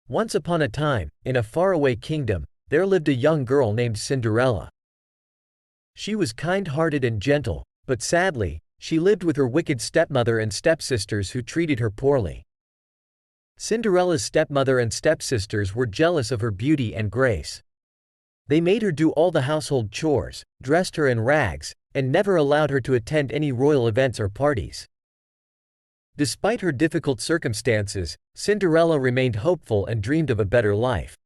Once upon a time, in a faraway kingdom, there lived a young girl named Cinderella. She was kind-hearted and gentle, but sadly, she lived with her wicked stepmother and stepsisters who treated her poorly. Cinderella's stepmother and stepsisters were jealous of her beauty and grace. They made her do all the household chores, dressed her in rags, and never allowed her to attend any royal events or parties. Despite her difficult circumstances, Cinderella remained hopeful and dreamed of a better life.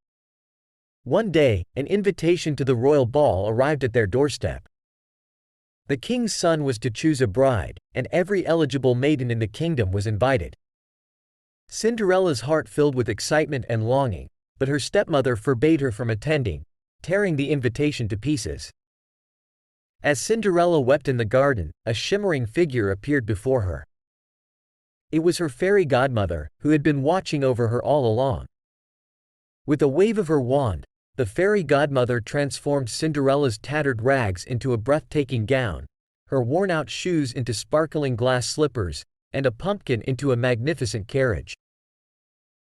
One day, an invitation to the royal ball arrived at their doorstep. The king's son was to choose a bride, and every eligible maiden in the kingdom was invited. Cinderella's heart filled with excitement and longing, but her stepmother forbade her from attending, tearing the invitation to pieces. As Cinderella wept in the garden, a shimmering figure appeared before her. It was her fairy godmother, who had been watching over her all along. With a wave of her wand, the fairy godmother transformed Cinderella's tattered rags into a breathtaking gown, her worn-out shoes into sparkling glass slippers, and a pumpkin into a magnificent carriage.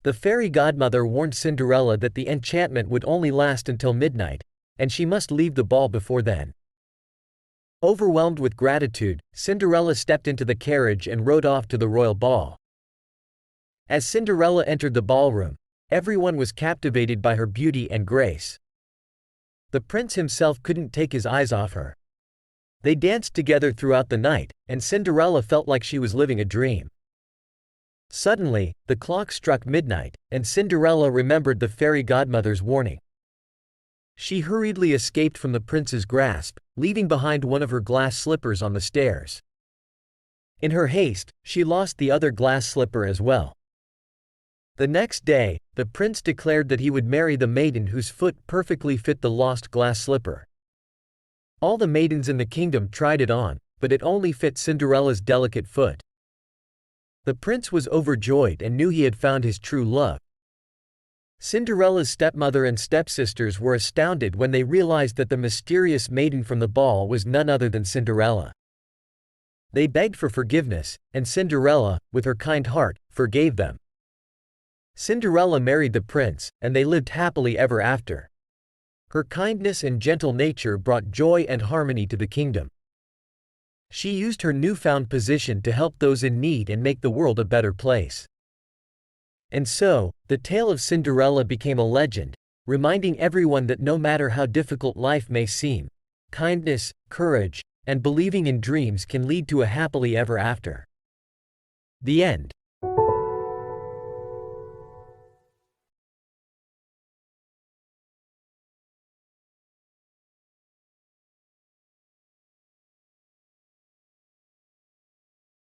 The fairy godmother warned Cinderella that the enchantment would only last until midnight, and she must leave the ball before then. Overwhelmed with gratitude, Cinderella stepped into the carriage and rode off to the royal ball. As Cinderella entered the ballroom, everyone was captivated by her beauty and grace. The prince himself couldn't take his eyes off her. They danced together throughout the night, and Cinderella felt like she was living a dream. Suddenly, the clock struck midnight, and Cinderella remembered the fairy godmother's warning. She hurriedly escaped from the prince's grasp, leaving behind one of her glass slippers on the stairs. In her haste, she lost the other glass slipper as well. The next day, the prince declared that he would marry the maiden whose foot perfectly fit the lost glass slipper. All the maidens in the kingdom tried it on, but it only fit Cinderella's delicate foot. The prince was overjoyed and knew he had found his true love. Cinderella's stepmother and stepsisters were astounded when they realized that the mysterious maiden from the ball was none other than Cinderella. They begged for forgiveness, and Cinderella, with her kind heart, forgave them. Cinderella married the prince, and they lived happily ever after. Her kindness and gentle nature brought joy and harmony to the kingdom. She used her newfound position to help those in need and make the world a better place. And so, the tale of Cinderella became a legend, reminding everyone that no matter how difficult life may seem, kindness, courage, and believing in dreams can lead to a happily ever after. The end.